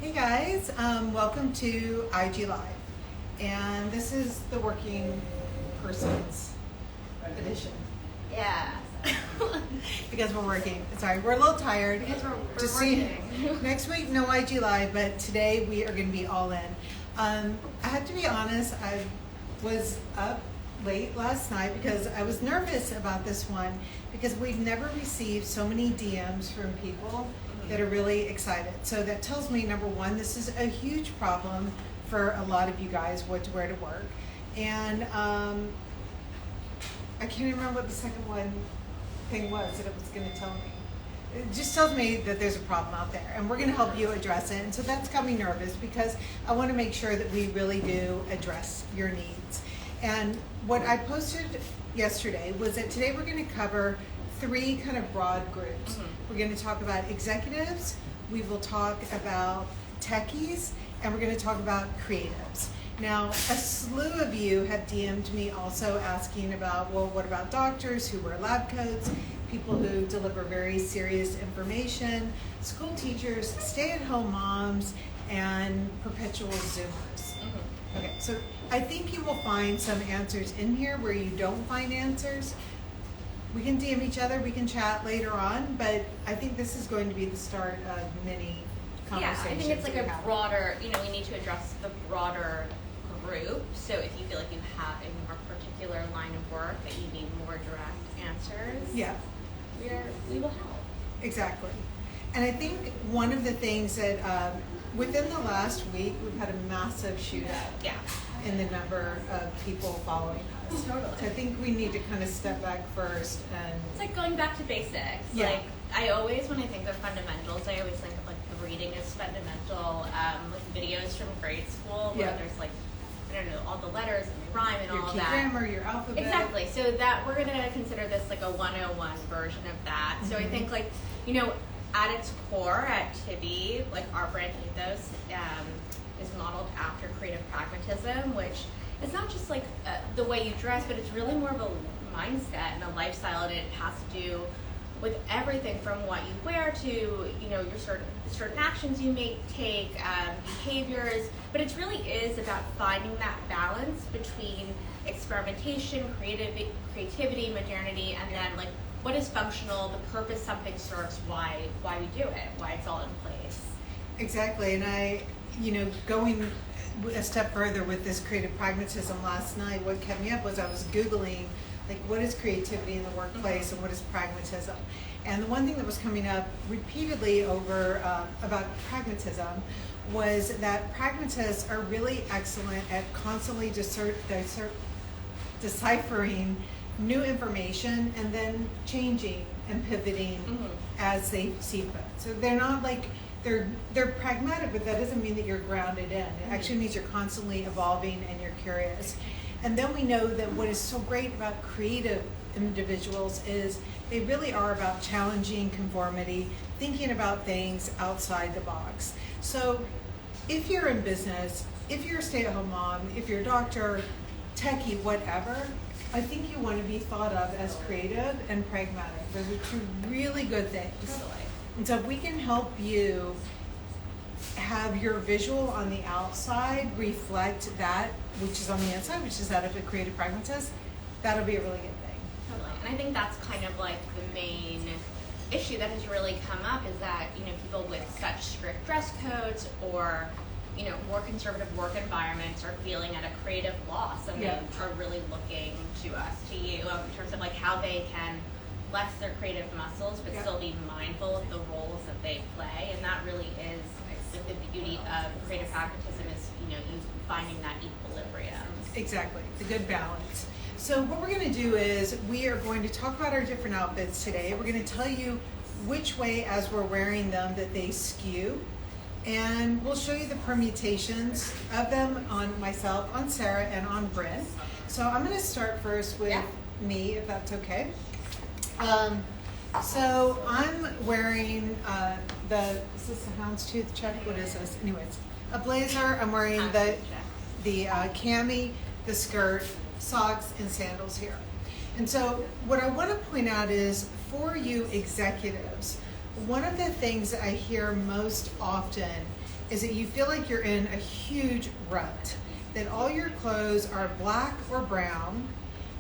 Hey guys, welcome to IG Live, and this is the working person's edition. Yeah. Because we're working. Sorry, we're a little tired. Because we're Just working. Next week, no IG Live, but today we are going to be all in. I have to be honest, I was up late last night because I was nervous about this one because we've never received so many DMs from people that are really excited. So that tells me, number one, this is a huge problem for a lot of you guys, what to wear to work. And I can't even remember what the second thing was that it was going to tell me. It just tells me that there's a problem out there, and we're going to help you address it. And so that's got me nervous because I want to make sure that we really do address your needs. And what I posted yesterday was that today we're going to cover three kind of broad groups. We're going to talk about executives, we will talk about techies, and we're going to talk about creatives. Now, a slew of you have DM'd me also asking about, well, what about doctors who wear lab coats, people who deliver very serious information, school teachers, stay-at-home moms, and perpetual Zoomers. Okay, so I think you will find some answers in here where you don't find answers. We can DM each other, we can chat later on, but I think this is going to be the start of many conversations. Yeah, I think it's like a broader, we need to address the broader group. So if you feel like you have a more particular line of work that you need more direct answers, yeah, we will help. Exactly. And I think one of the things that within the last week, we've had a massive shootout in the number of people following us. Totally. So I think we need to kind of step back first and... It's like going back to basics. Yeah. Like, I always, when I think of fundamentals, I always think of like the reading is fundamental, like videos from grade school where there's like, I don't know, all the letters and the rhyme and your all of key that. grammar, your alphabet. Exactly. So that we're going to consider this like a 101 version of that. So I think like, at its core at Tibi, like our brand Ethos is modeled after creative pragmatism, which is not just like the way you dress, but it's really more of a mindset and a lifestyle, and it has to do with everything from what you wear to your certain actions you may take, behaviors. But it really is about finding that balance between experimentation, creativity, modernity, and then like what is functional, the purpose something serves, why we do it, why it's all in place. Exactly, and I, going a step further with this creative pragmatism last night, what kept me up was I was Googling, like, what is creativity in the workplace and what is pragmatism? And the one thing that was coming up repeatedly over about pragmatism was that pragmatists are really excellent at constantly deciphering new information and then changing and pivoting as they see fit. So they're not like, they're pragmatic, but that doesn't mean that you're grounded in. It actually means you're constantly evolving and you're curious. And then we know that what is so great about creative individuals is they really are about challenging conformity, thinking about things outside the box. So if you're in business, if you're a stay-at-home mom, if you're a doctor, techie, whatever, I think you want to be thought of as creative and pragmatic. Those are two really good things. Totally. And so if we can help you have your visual on the outside reflect that, which is on the inside, which is that of a creative pragmatist, that'll be a really good thing. Totally. And I think that's kind of like the main issue that has really come up is that, people with such strict dress codes or, more conservative work environments are feeling at a creative loss, and they are really looking to us, to you, in terms of like how they can flex their creative muscles, but still be mindful of the roles that they play. And that really is like the beauty of creative pragmatism is, you finding that equilibrium. Exactly, the good balance. So what we're going to do is we are going to talk about our different outfits today. We're going to tell you which way, as we're wearing them, that they skew. And we'll show you the permutations of them on myself, on Sarah, and on Bryn. So I'm going to start first with me, if that's okay. So I'm wearing is this a houndstooth check? What is this? Anyways, a blazer. I'm wearing the cami, the skirt, socks, and sandals here. And so what I want to point out is for you executives, one of the things that I hear most often is that you feel like you're in a huge rut, that all your clothes are black or brown,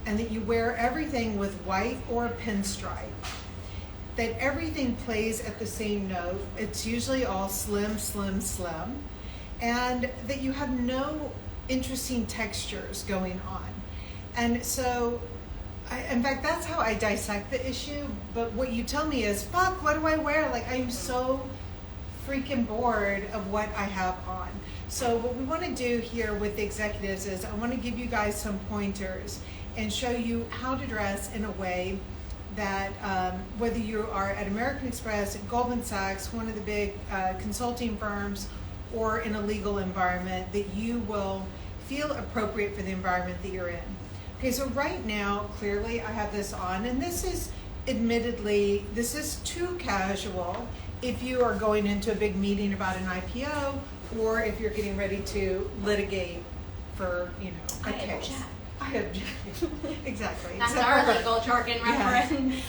and that you wear everything with white or pinstripe, that everything plays at the same note. It's usually all slim, slim, slim, and that you have no interesting textures going on. And so, in fact, that's how I dissect the issue. But what you tell me is, fuck, what do I wear? Like, I'm so freaking bored of what I have on. So what we want to do here with the executives is I want to give you guys some pointers and show you how to dress in a way that whether you are at American Express, at Goldman Sachs, one of the big consulting firms, or in a legal environment, that you will feel appropriate for the environment that you're in. Okay, so right now, clearly I have this on, and this is admittedly, this is too casual if you are going into a big meeting about an IPO, or if you're getting ready to litigate for, you know, a case. I object. Exactly. That's our legal jargon reference.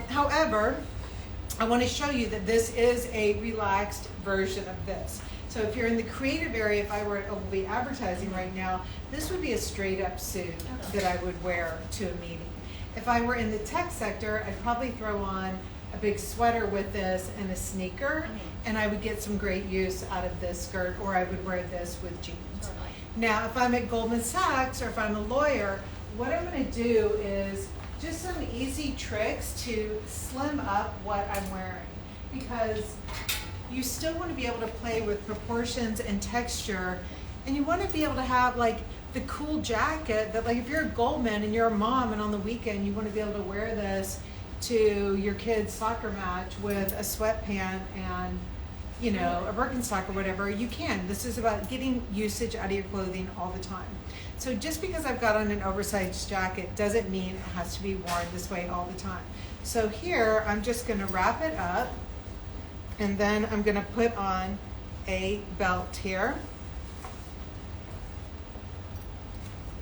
However, I want to show you that this is a relaxed version of this. So if you're in the creative area, if I were at Ogilvy Advertising right now, this would be a straight up suit that I would wear to a meeting. If I were in the tech sector, I'd probably throw on a big sweater with this and a sneaker, and I would get some great use out of this skirt, or I would wear this with jeans. Now, if I'm at Goldman Sachs or if I'm a lawyer, what I'm going to do is just some easy tricks to slim up what I'm wearing, because you still want to be able to play with proportions and texture, and you want to be able to have like the cool jacket that, like, if you're a Goldman and you're a mom and on the weekend you want to be able to wear this to your kid's soccer match with a sweatpant and, you know, a Birkenstock or whatever, you can. This is about getting usage out of your clothing all the time. So just because I've got on an oversized jacket doesn't mean it has to be worn this way all the time. So here, I'm just going to wrap it up, and then I'm going to put on a belt here.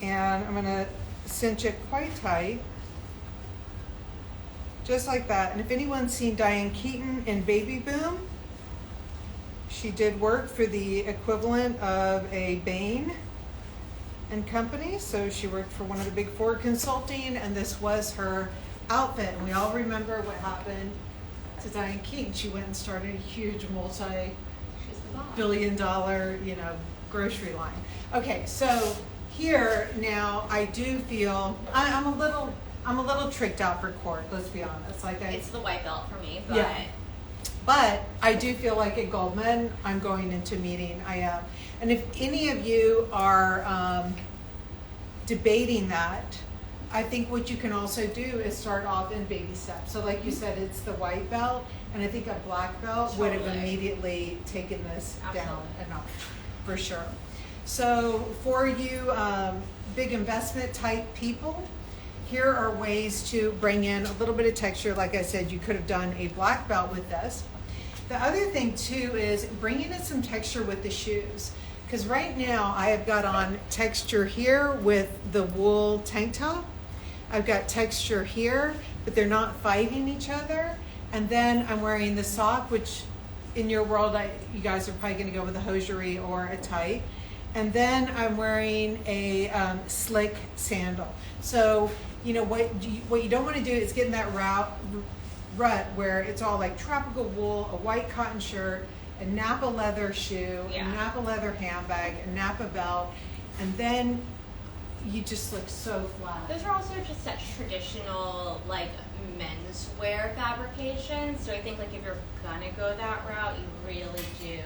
And I'm going to cinch it quite tight, just like that. And if anyone's seen Diane Keaton in Baby Boom, she did work for the equivalent of a Bain and Company. So she worked for one of the big four consulting, and this was her outfit. And we all remember what happened to Diane Keaton. She went and started a huge multi-billion-dollar, you know, grocery line. Okay, so here now I do feel I'm a little tricked out for court. Let's be honest. Like it's the white belt for me, but. Yeah. But I do feel like at Goldman, I'm going into a meeting. I am. And if any of you are debating that, I think what you can also do is start off in baby steps. So like you said, it's the white belt, and I think a black belt would have immediately taken this down a notch, for sure. So for you big investment type people, here are ways to bring in a little bit of texture. Like I said, you could have done a black belt with this. The other thing too is bringing in some texture with the shoes. Because right now I have got on texture here with the wool tank top. I've got texture here, but they're not fighting each other. And then I'm wearing the sock, which in your world, you guys are probably gonna go with a hosiery or a tight. And then I'm wearing a slick sandal. So, you know, what you don't want to do is get in that rut where it's all like tropical wool, a white cotton shirt, a Napa leather shoe, a Napa leather handbag, a Napa belt, and then you just look so flat. Those are also just such traditional, like, menswear fabrications. So I think, like, if you're gonna go that route, you really do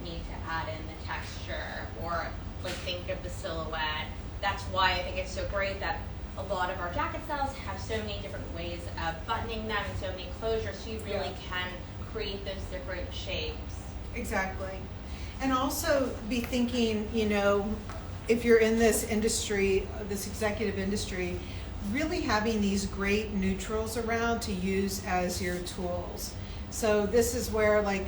need to add in the texture or, like, think of the silhouette. That's why I think it's so great that a lot of our jacket styles have so many different ways of buttoning them and so many closures, so you really can create those different shapes. Exactly. And also be thinking, you know, if you're in this industry, this executive industry, really having these great neutrals around to use as your tools. So this is where, like,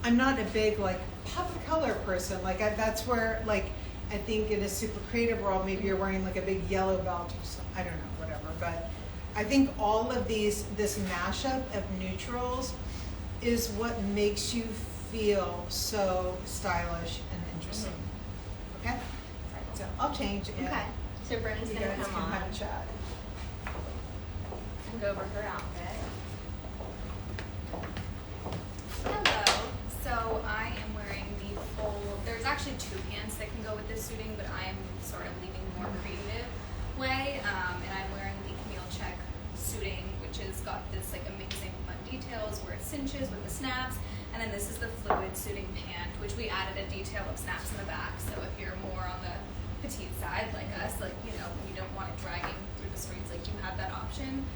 I'm not a big, like, pop of color person. Like, that's where, like, I think in a super creative world, maybe you're wearing like a big yellow belt or something, I don't know, whatever. But I think all of this mashup of neutrals is what makes you feel so stylish and interesting. Okay? So I'll change it. Okay. So Brennan's You gonna guys come can on have a chat. and go over her outfit. Hello. So I am wearing the full, there's actually two pants that can go with this suiting, but I am sort of leaning more creative way. And I'm wearing the Camille check suiting, which has got this like amazing fun details where it cinches with the snaps. And then this is the fluid suiting pant, which we added a detail of snaps in the back. So if you're more on the petite side like us, like, you know, you don't want it dragging through the streets, like you have that option.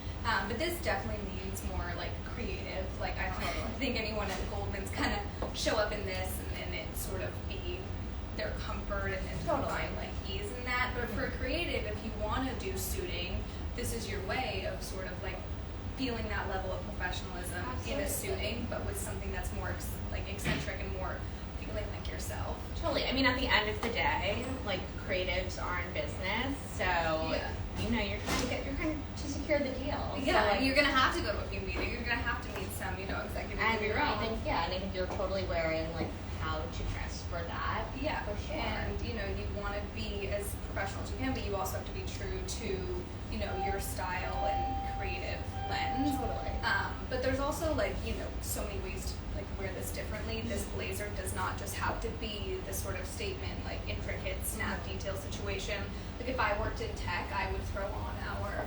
But this definitely needs more like creative. Like I don't think anyone at Goldman's kind of show up in this and then it sort of be their comfort and find like ease in that. But for creative, if you want to do suiting, this is your way of sort of like feeling that level of professionalism in a suiting, but with something that's more like eccentric and more feeling like yourself. Totally. I mean, at the end of the day, like creatives are in business, so you know you're trying to secure the deal. Yeah, so, like, you're gonna have to go to a few meetings. You're gonna have to meet some, you know, executives and of your I own. think and I think you're totally wearing like how to dress for that. Yeah, for sure. and you know you want to be as professional as you can, but you also have to be true to you know your style and creative lens. Totally. But there's also like you know so many ways to like wear this differently. This blazer does not just have to be the sort of statement like intricate snap detail situation. Like if I worked in tech, I would throw on our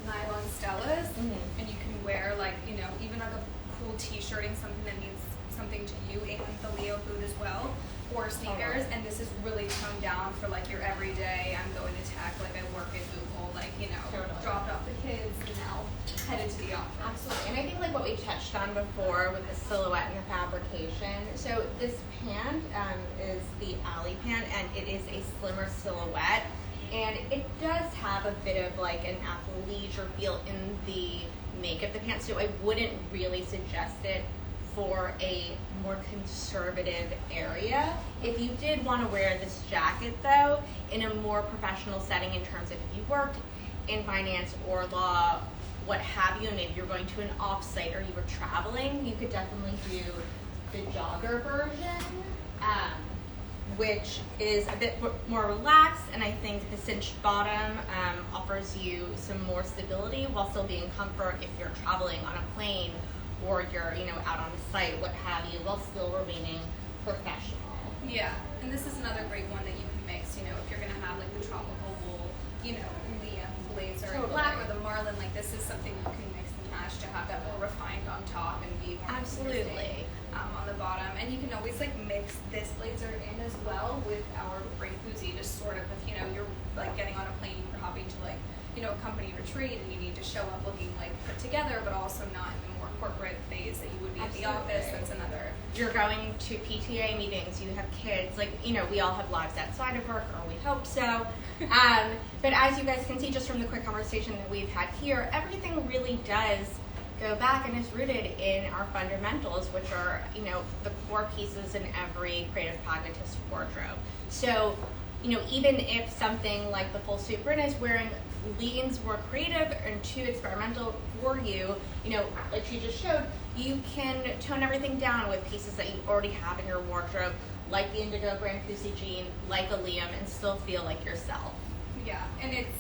nylon Stellas, and you can wear like you know even like a cool T-shirting something that means something to you, and the Leo boot as well, or sneakers. And this is really toned down for like your everyday. I'm going to tech, like I work at Google, like you know, dropped off the kids and now headed to the office. Absolutely. And I think like what we touched on before with the silhouette and the fabrication. So this pant is the alley pant, and it is a slimmer silhouette. And it does have a bit of like an athleisure feel in the make of the pants, so I wouldn't really suggest it for a more conservative area. If you did want to wear this jacket though, in a more professional setting in terms of if you worked in finance or law, what have you, and maybe you're going to an off-site or you were traveling, you could definitely do the jogger version, which is a bit more relaxed, and I think the cinched bottom offers you some more stability while still being comfort if you're traveling on a plane or you're, you know, out on a site, what have you, while still remaining professional. Yeah, and this is another great one that you can mix, you know, if you're going to have like the tropical wool, you know, Liam blazer in black or the marlin, like this is something you can mix and match to have that more refined on top and be more Absolutely. On the bottom. And you can always like mix this blazer in as well with our break koozie, just sort of if, you know, you're like getting on a plane, you're hopping to like, you know, a company retreat and you need to show up looking like put together, but also not in the more corporate phase that you would be at the office. That's another. You're going to PTA meetings, you have kids, like, you know, we all have lives outside of work, or we hope so. But as you guys can see just from the quick conversation that we've had here, everything really does go back and is rooted in our fundamentals, which are, you know, the core pieces in every creative pragmatist wardrobe. So, you know, even if something like the full suit Brynn is wearing leans more creative and too experimental for you, you know, like she just showed, you can tone everything down with pieces that you already have in your wardrobe, like the Indigo Grand Koozie jean, like a Liam, and still feel like yourself. Yeah, and it's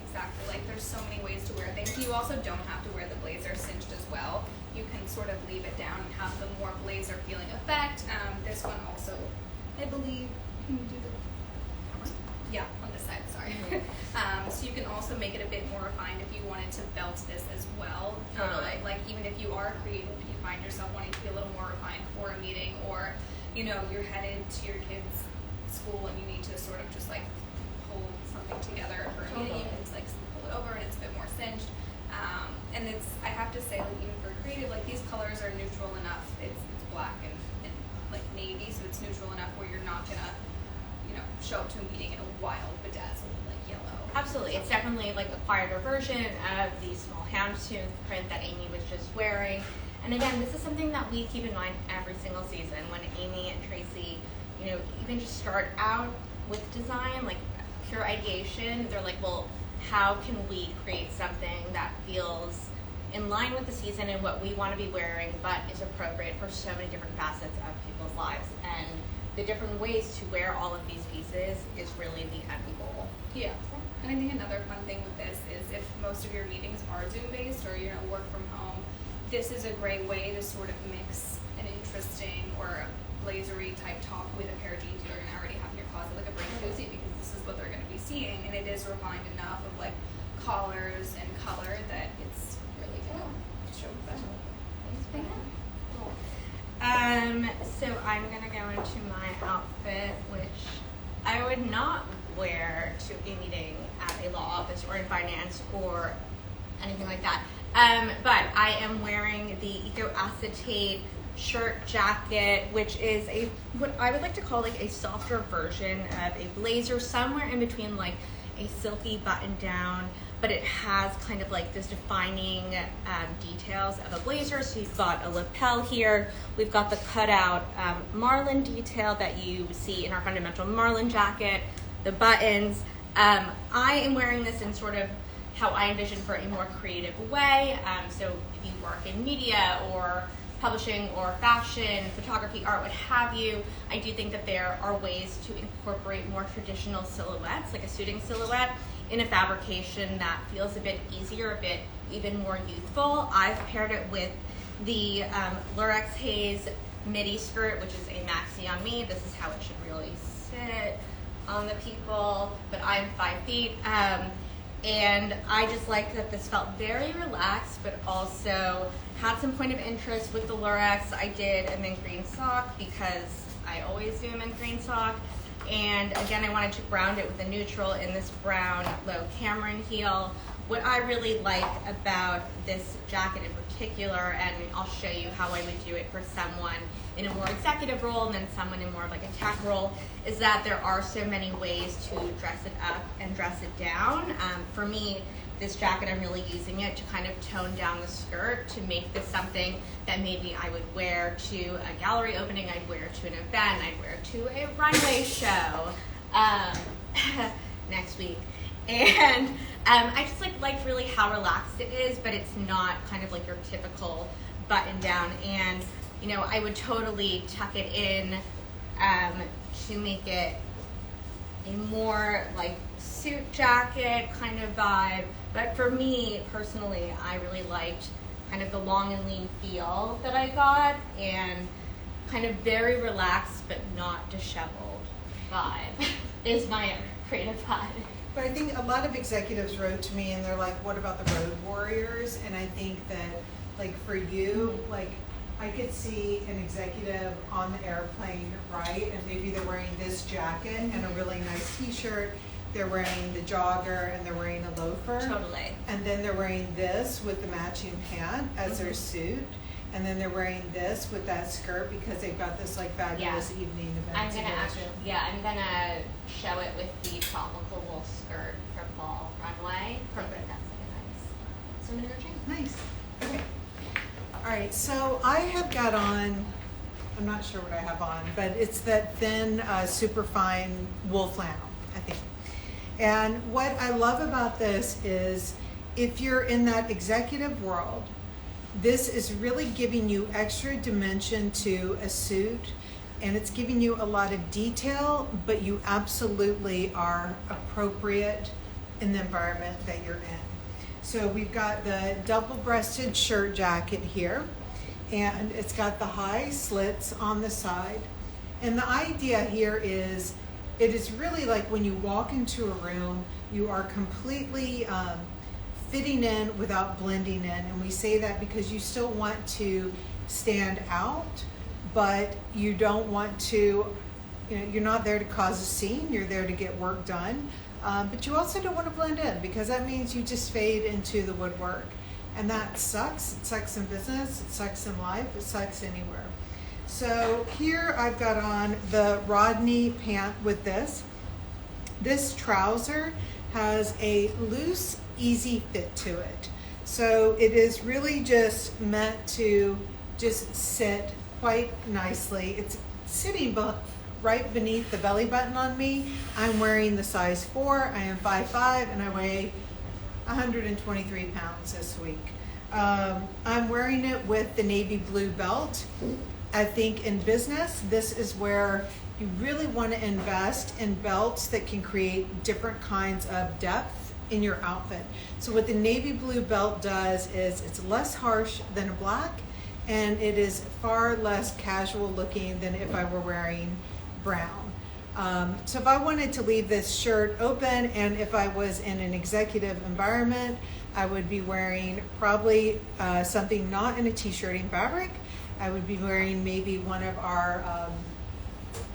exactly like there's so many ways to wear things. You also don't have to wear the blazer cinched as well. You can sort of leave it down and have the more blazer feeling effect. This one also, I believe, can you do the camera? Yeah, on this side, sorry. So you can also make it a bit more refined if you wanted to belt this as well. Totally. Like even if you are creative and you find yourself wanting to be a little more refined for a meeting, or you know you're headed to your kids' school and you need to sort of just like pull something together for a meeting, you can just like pull it over and it's a bit more cinched. And it's, I have to say, like even for creative, like these colors are neutral enough. It's black and like navy, so it's neutral enough where you're not gonna, you know, show up to a meeting in a wild bedazzled like yellow. Absolutely, it's definitely like a quieter version of the small houndstooth print that Amy was just wearing. And again, this is something that we keep in mind every single season when Amy and Tracy, you know, even just start out with design, like pure ideation. They're like, well, how can we create something that feels in line with the season and what we want to be wearing, but is appropriate for so many different facets of people's lives. And the different ways to wear all of these pieces is really the end goal. Yeah. And I think another fun thing with this is if most of your meetings are Zoom-based or you're going to work from home, this is a great way to sort of mix an interesting or blazery type top with a pair of jeans you're going to already have in your closet, like a break cozy, because this is what they're going to be seeing, and it is refined enough of like collars and color that it's really going to show professional. So I'm gonna go into my outfit, which I would not wear to a meeting at a law office or in finance or anything like that. But I am wearing the Acetate shirt jacket, which is what I would like to call like a softer version of a blazer, somewhere in between like a silky button down, but it has kind of like this defining details of a blazer. So you've got a lapel here, we've got the cutout marlin detail that you see in our fundamental marlin jacket, the buttons. I am wearing this in sort of how I envision for a more creative way. So if you work in media or publishing or fashion, photography, art, what have you, I do think that there are ways to incorporate more traditional silhouettes, like a suiting silhouette, in a fabrication that feels a bit easier, a bit even more youthful. I've paired it with the Lorex Haze Midi skirt, which is a maxi on me. This is how it should really sit on the people, but I'm 5 feet. And I just liked that this felt very relaxed, but also had some point of interest with the Lorex. I did a mint green sock because I always do a mint green sock. And again, I wanted to ground it with a neutral in this brown low Cameron heel. What I really like about this jacket in particular, and I'll show you how I would do it for someone in a more executive role and then someone in more of like a tech role, is that there are so many ways to dress it up and dress it down. For me, this jacket, I'm really using it to kind of tone down the skirt to make this something that maybe I would wear to a gallery opening, I'd wear to an event, I'd wear to a runway show next week. And I just like really how relaxed it is, but it's not kind of like your typical button down. And you know, I would totally tuck it in to make it a more like suit jacket kind of vibe. But for me personally, I really liked kind of the long and lean feel that I got, and kind of very relaxed but not disheveled vibe is my creative vibe. But I think a lot of executives wrote to me and they're like, what about the road warriors? And I think that like for you, like I could see an executive on the airplane, right? And maybe they're wearing this jacket and a really nice t-shirt. They're wearing the jogger and they're wearing a loafer. Totally. And then they're wearing this with the matching pant as their suit. And then they're wearing this with that skirt because they've got this like fabulous evening event. I'm gonna show it with the tropical wool skirt for fall runway. Perfect. That's like a nice swimming routine. Nice. Okay. All right, so I have got on, I'm not sure what I have on, but it's that thin, super fine wool flannel, I think. And what I love about this is if you're in that executive world, this is really giving you extra dimension to a suit, and it's giving you a lot of detail, but you absolutely are appropriate in the environment that you're in. So we've got the double-breasted shirt jacket here, and it's got the high slits on the side. And the idea here is, it is really like when you walk into a room, you are completely fitting in without blending in. And we say that because you still want to stand out, but you don't want to, you know, you're not there to cause a scene, you're there to get work done. But you also don't want to blend in because that means you just fade into the woodwork. And that sucks. It sucks in business, it sucks in life, it sucks anywhere. So here I've got on the Rodney pant with this. This trouser has a loose, easy fit to it. So it is really just meant to just sit quite nicely. It's sitting right beneath the belly button on me. I'm wearing the size 4. I am 5'5", and I weigh 123 pounds this week. I'm wearing it with the navy blue belt. I think in business, this is where you really want to invest in belts that can create different kinds of depth in your outfit. So what the navy blue belt does is it's less harsh than a black, and it is far less casual looking than if I were wearing brown. So if I wanted to leave this shirt open, and if I was in an executive environment, I would be wearing probably something not in a t-shirting fabric. I would be wearing maybe one of our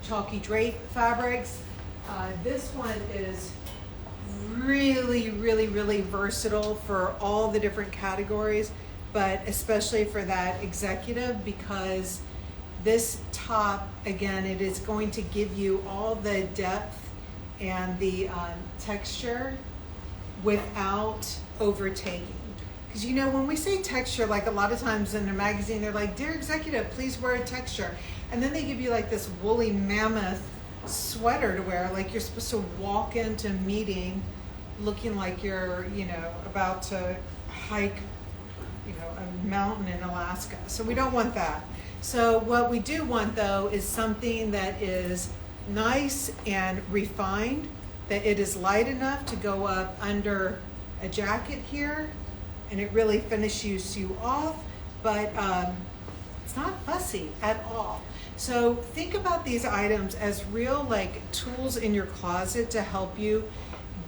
chalky drape fabrics. This one is really, really, really versatile for all the different categories, but especially for that executive, because this top, again, it is going to give you all the depth and the texture without overtaking. Because you know, when we say texture, like a lot of times in a magazine, they're like, "Dear executive, please wear a texture." And then they give you like this woolly mammoth sweater to wear, like you're supposed to walk into a meeting looking like you're, you know, about to hike, you know, a mountain in Alaska. So we don't want that. So what we do want though is something that is nice and refined, that it is light enough to go up under a jacket here, and it really finishes you off, but it's not fussy at all. So think about these items as real like tools in your closet to help you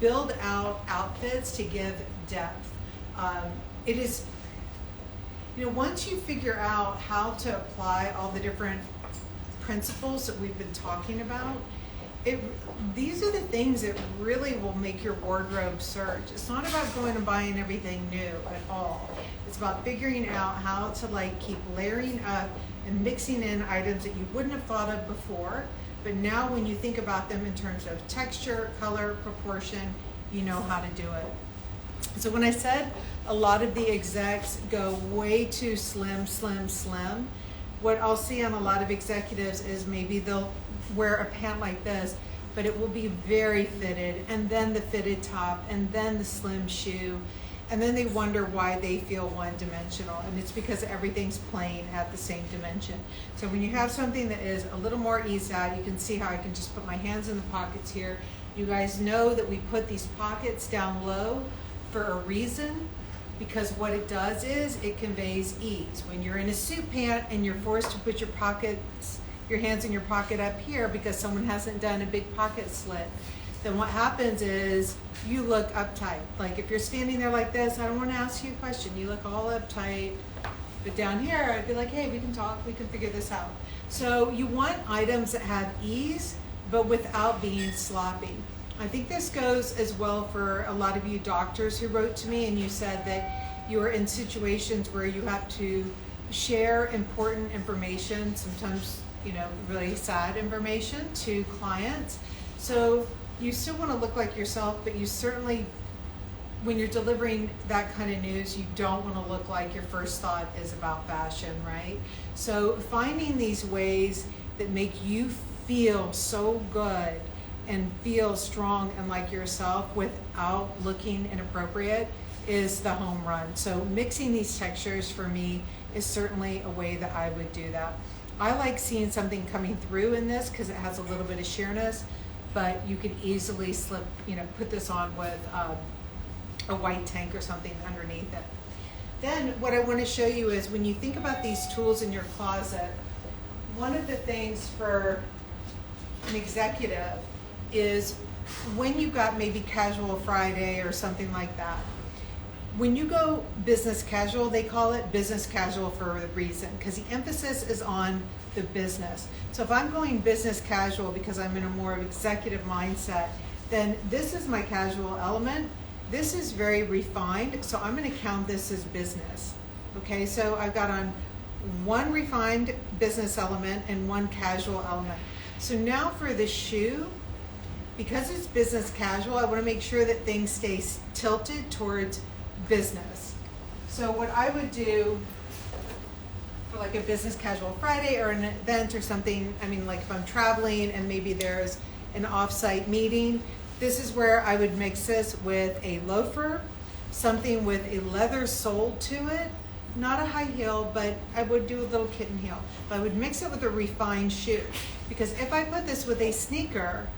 build out outfits to give depth. It is, you know, once you figure out how to apply all the different principles that we've been talking about, these are the things that really will make your wardrobe surge. It's not about going and buying everything new at all. It's about figuring out how to like keep layering up and mixing in items that you wouldn't have thought of before, but now when you think about them in terms of texture, color, proportion, you know how to do it. So when I said a lot of the execs go way too slim, what I'll see on a lot of executives is maybe they'll wear a pant like this, but it will be very fitted, and then the fitted top, and then the slim shoe, and then they wonder why they feel one-dimensional, and it's because everything's plain at the same dimension. So when you have something that is a little more eased out, you can see how I can just put my hands in the pockets here. You guys know that we put these pockets down low for a reason, because what it does is it conveys ease. When you're in a suit pant and you're forced to put your hands in your pocket up here because someone hasn't done a big pocket slit, then what happens is you look uptight. Like if you're standing there like this, I don't want to ask you a question. You look all uptight. But down here, I'd be like, hey, we can talk, we can figure this out. So you want items that have ease, but without being sloppy. I think this goes as well for a lot of you doctors who wrote to me and you said that you are in situations where you have to share important information, sometimes, you know, really sad information to clients. So you still want to look like yourself, but you certainly, when you're delivering that kind of news, you don't want to look like your first thought is about fashion, right? So finding these ways that make you feel so good and feel strong and like yourself without looking inappropriate is the home run. So mixing these textures for me is certainly a way that I would do that. I like seeing something coming through in this because it has a little bit of sheerness, but you could easily slip, you know, put this on with a white tank or something underneath it. Then what I want to show you is when you think about these tools in your closet, one of the things for an executive is when you've got maybe casual Friday or something like that. When you go business casual, they call it business casual for a reason, because the emphasis is on the business. So if I'm going business casual because I'm in a more executive mindset, then this is my casual element. This is very refined, so I'm going to count this as business. Okay, so I've got on one refined business element and one casual element. So now for the shoe, because it's business casual, I want to make sure that things stay tilted towards business. So what I would do for like a business casual Friday or an event or something, I mean, like if I'm traveling and maybe there's an off-site meeting, this is where I would mix this with a loafer, something with a leather sole to it, not a high heel, but I would do a little kitten heel. But I would mix it with a refined shoe. Because if I put this with a sneaker,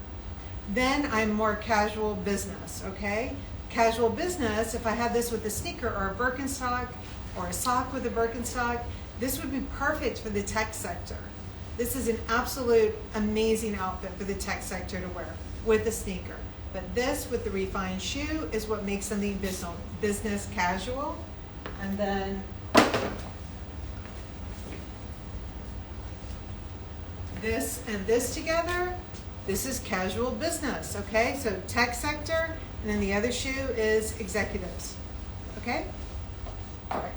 then I'm more casual business, okay? Casual business, if I had this with a sneaker or a Birkenstock or a sock with a Birkenstock, this would be perfect for the tech sector. This is an absolute amazing outfit for the tech sector to wear with a sneaker. But this with the refined shoe is what makes something business casual. And then this and this together, this is casual business, okay? So tech sector, and then the other shoe is executives, okay? All right.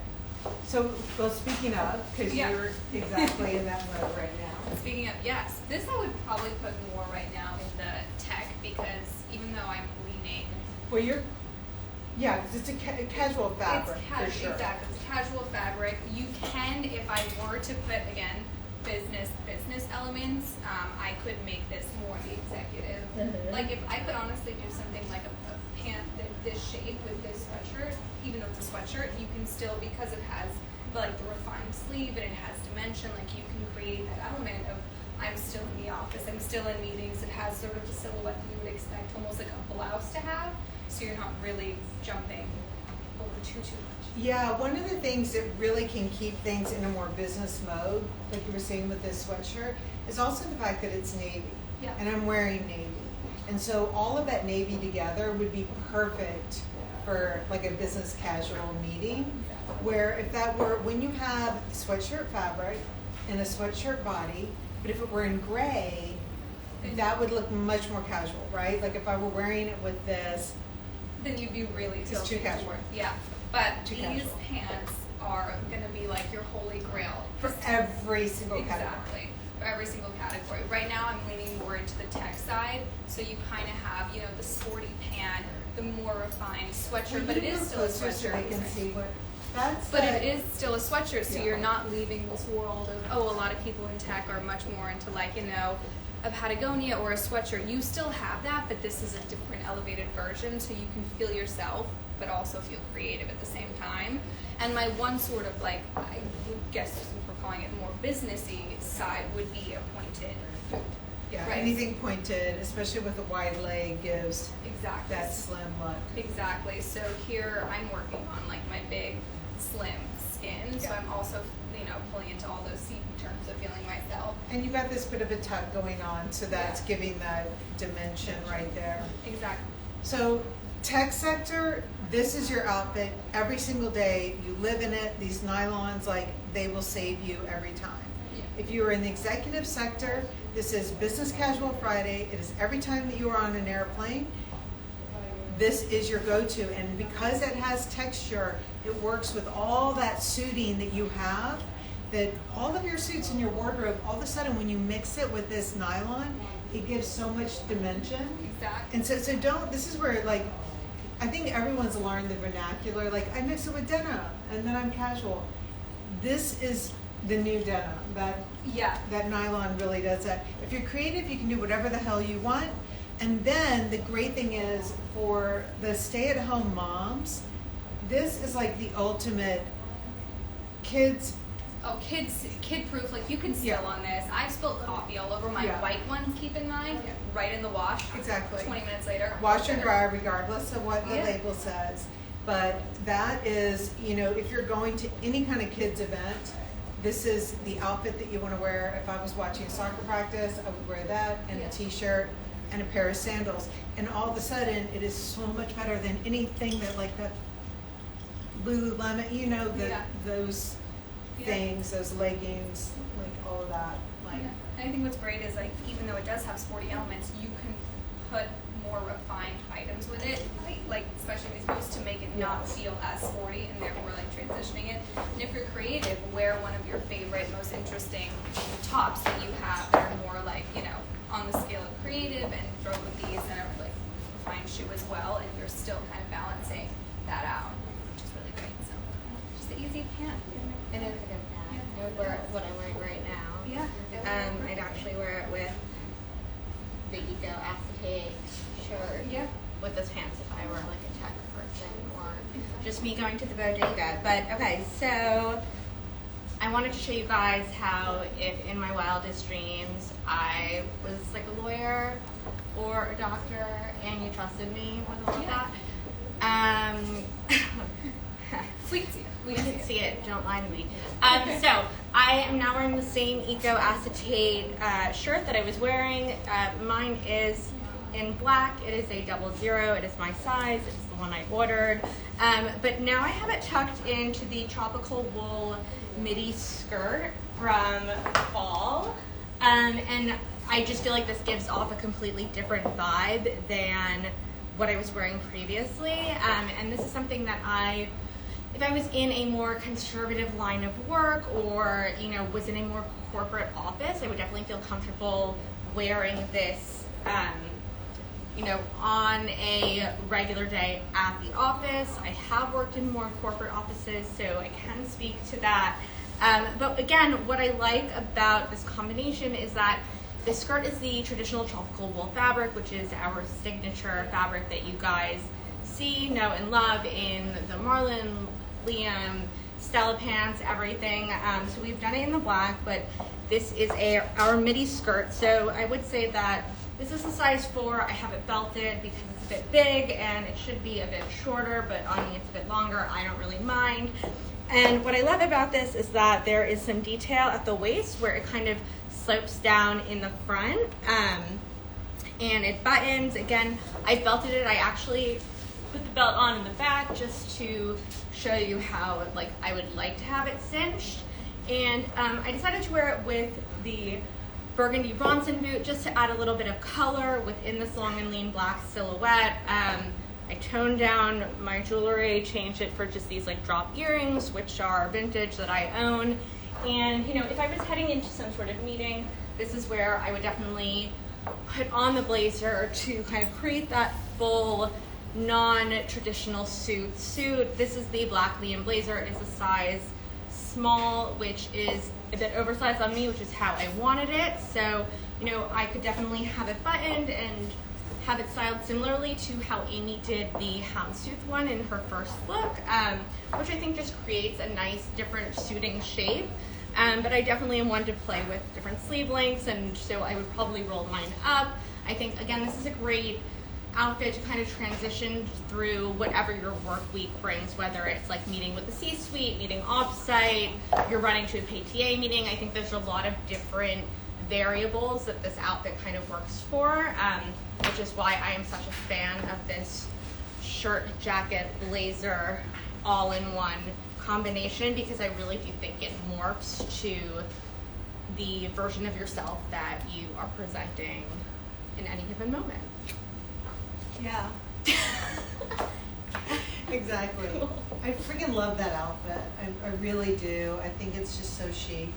So, well, speaking of, because Yeah. you're exactly in that mode right now. Speaking of, yes, this I would probably put more right now in the tech because even though I'm leaning, Well, yeah, 'cause it's a casual fabric, for sure. Exactly, it's casual fabric. You can, if I were to put, again, business elements, I could make this more the executive. Like if I could honestly do something like a pant this shape with this sweatshirt, even though it's a sweatshirt, you can still, because it has like the refined sleeve and it has dimension, like you can create that element of I'm still in the office, I'm still in meetings. It has sort of the silhouette that you would expect almost like a blouse to have, so you're not really jumping over too much. Yeah, one of the things that really can keep things in a more business mode, like you were saying with this sweatshirt, is also the fact that it's navy. Yeah. And I'm wearing navy. And so all of that navy together would be perfect for like a business casual meeting, where if that were, when you have sweatshirt fabric and a sweatshirt body, but if it were in gray, that would look much more casual, right? Like if I were wearing it with this, Then you'd be really It's tilted too casual. toward- Yeah, but Too these casual. pants are gonna be like your holy grail for every single category. Exactly, for every single category. Right now, I'm leaning more into the tech side, so you kind of have, the sporty pant, the more refined sweatshirt, but it is still a closer so sweatshirt. they can see what, that's But the- it is still a sweatshirt, so Yeah. you're not leaving this world of, a lot of people in tech are much more into a Patagonia or a sweatshirt. You still have that, but this is a different elevated version, so you can feel yourself, but also feel creative at the same time. And my one sort of I guess since we're calling it more businessy side would be a pointed boot. Yeah, Right. anything pointed, especially with a wide leg, gives Exactly. that slim look. Exactly. So here I'm working on my big slim skin. So Yeah. I'm also pulling into all those seat terms of feeling myself. And you got this bit of a tuck going on, so that's Yeah. giving that dimension right there. Exactly. So tech sector, this is your outfit every single day. You live in it. These nylons, they will save you every time. Yeah. If you are in the executive sector, this is Business Casual Friday. It is every time that you are on an airplane. This is your go-to, and because it has texture, it works with all that suiting that you have, that all of your suits in your wardrobe, all of a sudden when you mix it with this nylon, it gives so much dimension. Exactly. And so don't, this is where I think everyone's learned the vernacular, I mix it with denim and then I'm casual. This is the new denim, Yeah. that nylon really does that. If you're creative, you can do whatever the hell you want. And then the great thing is for the stay-at-home moms, this is like the ultimate kids. Oh, kid proof. You can spill Yeah. on this. I've spilled coffee all over my Yeah. white ones. Keep in mind, Yeah. right in the wash. Exactly. 20 minutes later. Wash and dry regardless of what the Yeah. label says. But that is, if you're going to any kind of kids event, this is the outfit that you want to wear. If I was watching soccer practice, I would wear that and Yeah. a t-shirt and a pair of sandals. And all of a sudden, it is so much better than anything that that Lululemon, Yeah. those Yeah. things, those leggings, all of that. Yeah. And I think what's great is even though it does have sporty elements, you can put more refined items with it, especially these boots to make it not feel as sporty and therefore transitioning it. And if you're creative, wear one of your favorite, most interesting tops that you have that are more on the scale of creative and throw with these and a refined shoe as well, and you're still kind of balancing that out, which is really great. So just an easy pant. It is a good pant. I would wear it what I'm wearing right now. Yeah. I'd actually wear it with the Acetate shirt. Yeah. With this pants if I were a tech person or just me going to the bodega. But okay, so I wanted to show you guys how if in my wildest dreams I was like a lawyer or a doctor and you trusted me with all of that. We can see it. We can see it. Don't lie to me. So I am now wearing the same Eco Acetate shirt that I was wearing. Mine is in black. It is a 00. It is my size. It's the one I ordered. But now I have it tucked into the tropical wool Midi skirt from fall. And I just feel like this gives off a completely different vibe than what I was wearing previously. And this is something that if I was in a more conservative line of work or, was in a more corporate office, I would definitely feel comfortable wearing this, on a regular day at the office. I have worked in more corporate offices, so I can speak to that. But again, what I like about this combination is that this skirt is the traditional tropical wool fabric, which is our signature fabric that you guys see, know, and love in the Marlin, Liam, Stella pants, everything. So we've done it in the black, but this is our midi skirt. So I would say that this is a size 4. I have it belted because it's a bit big and it should be a bit shorter, but on me it's a bit longer. I don't really mind. And what I love about this is that there is some detail at the waist where it kind of slopes down in the front, and it buttons. Again, I belted it. I actually put the belt on in the back just to show you how I would like to have it cinched. And I decided to wear it with the burgundy Bronson boot just to add a little bit of color within this long and lean black silhouette. I toned down my jewelry, changed it for just these drop earrings, which are vintage that I own. And if I was heading into some sort of meeting, this is where I would definitely put on the blazer to kind of create that full non-traditional suit. This is the black Liam blazer. It is a size small, which is a bit oversized on me, which is how I wanted it. So, I could definitely have it buttoned and have it styled similarly to how Amy did the houndstooth one in her first look, which I think just creates a nice different suiting shape. But I definitely am one to play with different sleeve lengths, and so I would probably roll mine up. I think, again, this is a great outfit to kind of transition through whatever your work week brings, whether it's meeting with the C-suite, meeting off-site, you're running to a PTA meeting. I think there's a lot of different variables that this outfit kind of works for, which is why I am such a fan of this shirt, jacket, blazer, all-in-one combination, because I really do think it morphs to the version of yourself that you are presenting in any given moment. Yeah. Exactly. I freaking love that outfit. I really do. I think it's just so chic.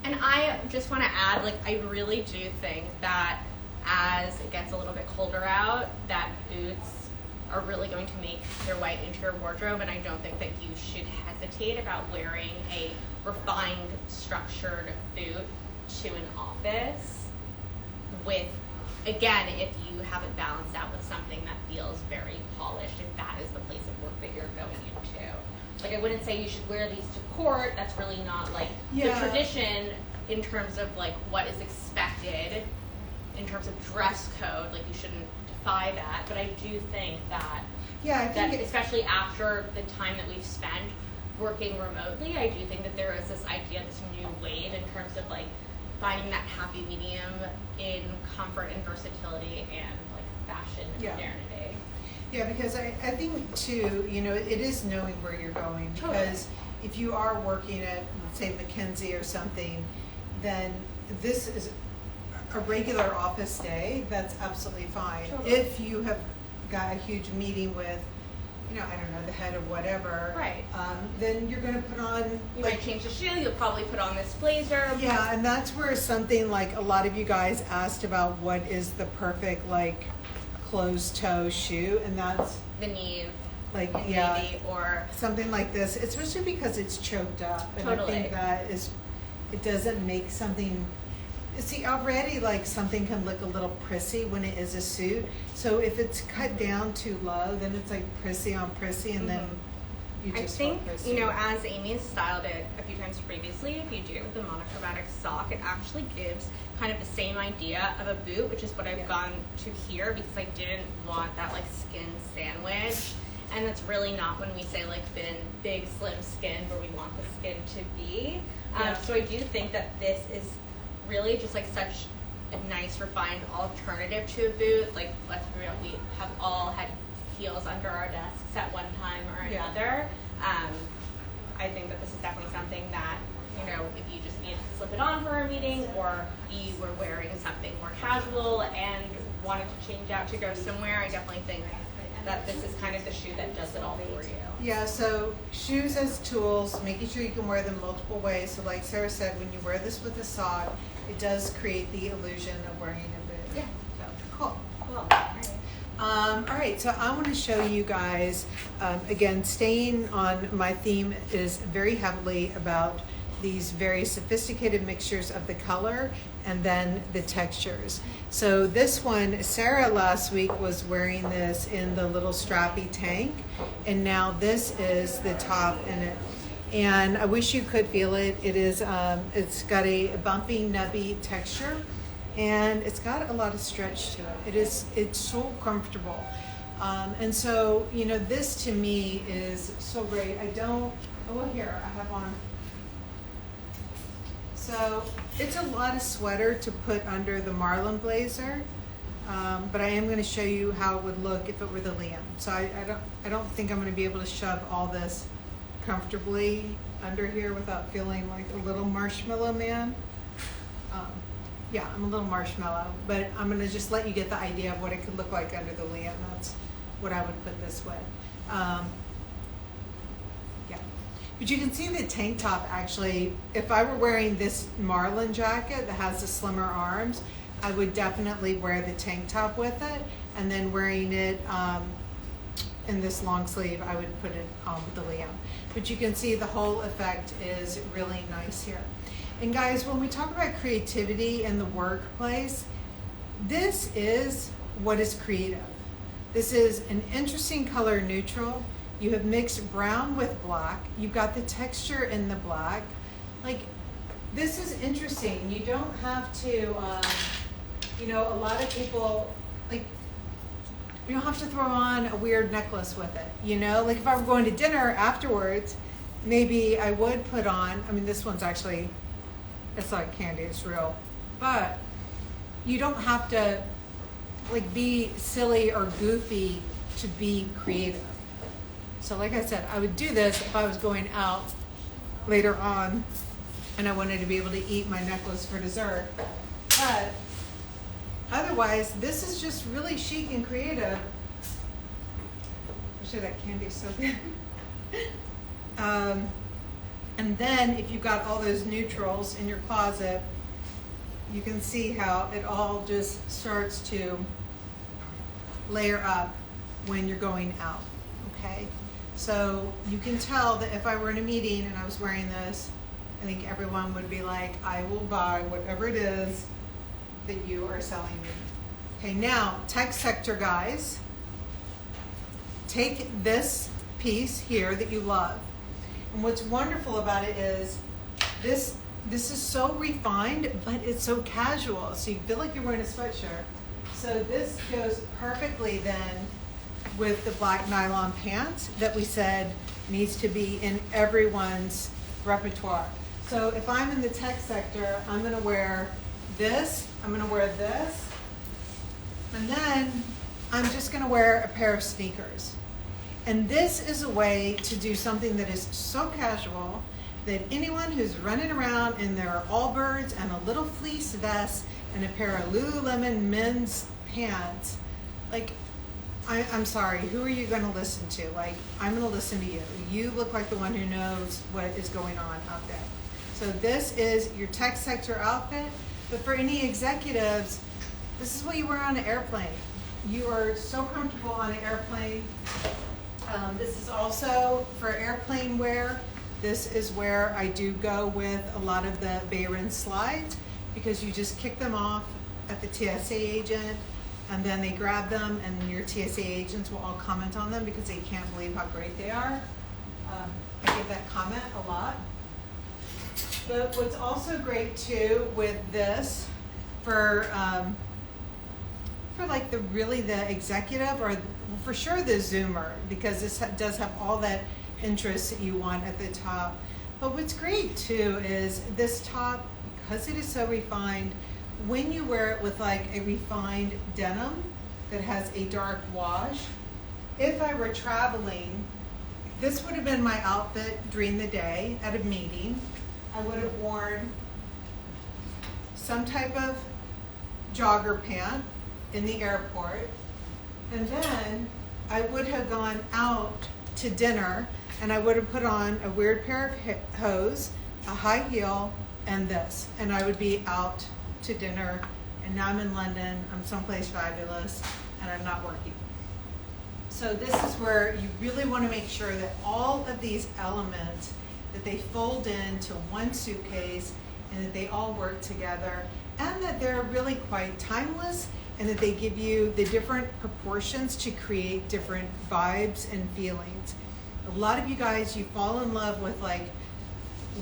And I just want to add, I really do think that as it gets a little bit colder out, that boots are really going to make their way into your wardrobe, and I don't think that you should hesitate about wearing a refined, structured boot to an office with, again, if you have it balanced out with something that feels very polished, if that is the place of work that you're going into. I wouldn't say you should wear these to court. That's really not the tradition in terms of what is expected in terms of dress code. You shouldn't defy that. But I do think that, especially after the time that we've spent working remotely, I do think that there is this idea, this new wave in terms of finding that happy medium in comfort and versatility and fashion and modernity. Yeah, because I think too, it is knowing where you're going, because if you are working at, let's say, McKinsey or something, then this is a regular office day. That's absolutely fine. Totally. If you have got a huge meeting with, I don't know, the head of whatever, right? Then you're going to put on. You might change the shoe. You'll probably put on this blazer. Yeah, and that's where something a lot of you guys asked about what is the perfect closed toe shoe, and that's the Neve, maybe, or something like this, especially because it's choked up, and I think that it doesn't make something. See, already something can look a little prissy when it is a suit. So if it's cut down too low, then it's prissy on prissy, and then You I just think, want those you know, two. as Amy has styled it a few times previously, if you do it with a monochromatic sock, it actually gives kind of the same idea of a boot, which is what I've gone to here because I didn't want that like skin sandwich. And that's really not when we say like thin, big, slim skin where we want the skin to be. So I do think that this is really just like such a nice refined alternative to a boot. Like, let's be real, we have all had heels under our desks at one time or another. I think that this is definitely something that, you know, if you just needed to slip it on for a meeting, or you were wearing something more casual and wanted to change out to go somewhere, I definitely think that this is kind of the shoe that does it all for you. Yeah, so shoes as tools, making sure you can wear them multiple ways. So like Sarah said, when you wear this with a sock, it does create the illusion of wearing a boot. Yeah. So, cool. Cool. All right. All right, so I want to show you guys, again, staying on my theme is very heavily about these very sophisticated mixtures of the color and then the textures. So this one, Sarah last week was wearing this in the little strappy tank, and now this is the top in it. And I wish you could feel it. It is, it's got a bumpy, nubby texture, and it's got a lot of stretch to it. It's so comfortable. And so, you know, this to me is so great. Here, I have on. So it's a lot of sweater to put under the Marlin blazer, but I am going to show you how it would look if it were the Liam. So I don't think I'm going to be able to shove all this comfortably under here without feeling like a little marshmallow man. Yeah, I'm a little marshmallow, but I'm going to just let you get the idea of what it could look like under the Liam. That's what I would put this with. Yeah, but you can see the tank top actually. If I were wearing this Marlin jacket that has the slimmer arms, I would definitely wear the tank top with it, and then wearing it in this long sleeve, I would put it on with the Liam. But you can see the whole effect is really nice here. And guys, when we talk about creativity in the workplace, this is what is creative. This is an interesting color neutral. You have mixed brown with black. You've got the texture in the black. Like, this is interesting. You don't have to, you know, a lot of people, like, you don't have to throw on a weird necklace with it, you know? Like, if I were going to dinner afterwards, maybe I would put on, I mean, this one's actually, it's like candy, it's real. But you don't have to, like, be silly or goofy to be creative. So like I said, I would do this if I was going out later on and I wanted to be able to eat my necklace for dessert. But otherwise, this is just really chic and creative. Actually, that candy is so good. And then if you've got all those neutrals in your closet, you can see how it all just starts to layer up when you're going out, okay? So you can tell that if I were in a meeting and I was wearing this, I think everyone would be like, I will buy whatever it is that you are selling me. Okay, now, tech sector guys, take this piece here that you love. And what's wonderful about it is this is so refined, but it's so casual. So you feel like you're wearing a sweatshirt. So this goes perfectly then with the black nylon pants that we said needs to be in everyone's repertoire. So if I'm in the tech sector, I'm going to wear this, I'm going to wear this, and then I'm just going to wear a pair of sneakers. And this is a way to do something that is so casual that anyone who's running around in their Allbirds and a little fleece vest and a pair of Lululemon men's pants, like, I'm sorry, who are you going to listen to? Like, I'm going to listen to you. You look like the one who knows what is going on out there. So this is your tech sector outfit, but for any executives, this is what you wear on an airplane. You are so comfortable on an airplane. This is also for airplane wear. This is where I do go with a lot of the Bayron slides, because you just kick them off at the TSA agent, and then they grab them, and your TSA agents will all comment on them because they can't believe how great they are. I get that comment a lot. But what's also great too with this for like the executive, or for sure the Zoomer, because this does have all that interest that you want at the top. But what's great too is this top, because it is so refined, when you wear it with like a refined denim that has a dark wash, if I were traveling, this would have been my outfit during the day at a meeting. I would have worn some type of jogger pant in the airport, and then I would have gone out to dinner, and I would have put on a weird pair of hose, a high heel, and this, and I would be out to dinner. And now I'm in London, I'm someplace fabulous, and I'm not working. So this is where you really want to make sure that all of these elements, that they fold into one suitcase, and that they all work together, and that they're really quite timeless, and that they give you the different proportions to create different vibes and feelings. A lot of you guys, you fall in love with like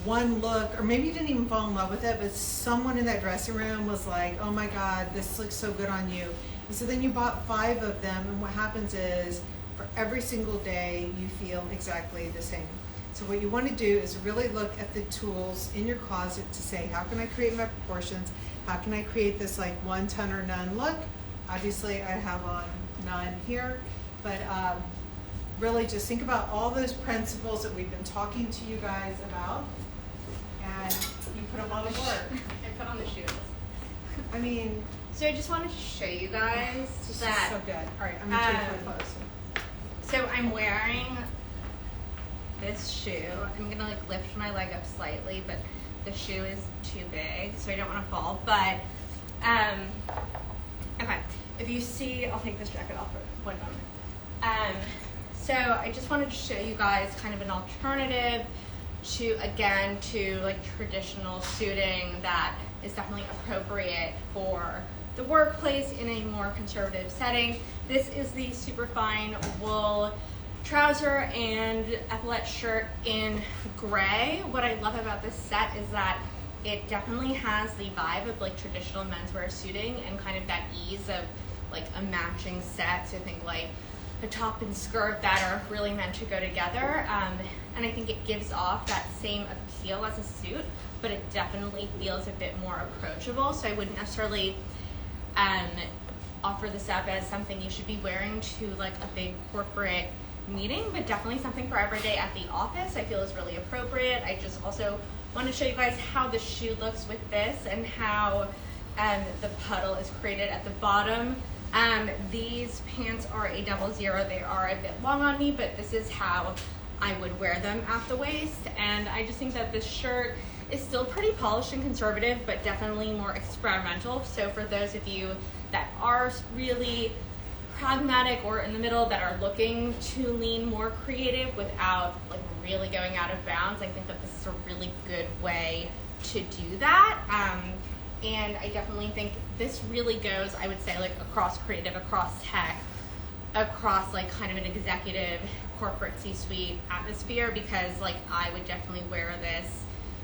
one look, or maybe you didn't even fall in love with it, but someone in that dressing room was like, oh my God, this looks so good on you. And so then you bought 5 of them, and what happens is for every single day, you feel exactly the same. So what you want to do is really look at the tools in your closet to say, how can I create my proportions? How can I create this like one ton or none look? Obviously I have on none here, but really just think about all those principles that we've been talking to you guys about, and you put them on the board. I put on the shoes. I mean, So I just wanted to show you guys this that. is so good. All right, I'm gonna take my clothes. So I'm wearing this shoe. I'm gonna like lift my leg up slightly, but the shoe is too big, so I don't want to fall. But okay, if you see, I'll take this jacket off for one moment. So I just wanted to show you guys kind of an alternative to like traditional suiting that is definitely appropriate for the workplace in a more conservative setting. This is the superfine wool trouser and epaulette shirt in gray. What I love about this set is that it definitely has the vibe of like traditional menswear suiting and kind of that ease of like a matching set. So I think like a top and skirt that are really meant to go together. And I think it gives off that same appeal as a suit, but it definitely feels a bit more approachable. So I wouldn't necessarily offer this up as something you should be wearing to like a big corporate meeting, but definitely something for every day at the office I feel is really appropriate. I just also want to show you guys how the shoe looks with this and how the puddle is created at the bottom. These pants are a 00. They are a bit long on me, but this is how I would wear them at the waist. And I just think that this shirt is still pretty polished and conservative, but definitely more experimental. So for those of you that are really pragmatic or in the middle that are looking to lean more creative without like really going out of bounds, I think that this is a really good way to do that. And I definitely think this really goes, I would say, like across creative, across tech, across like kind of an executive corporate C-suite atmosphere, because like I would definitely wear this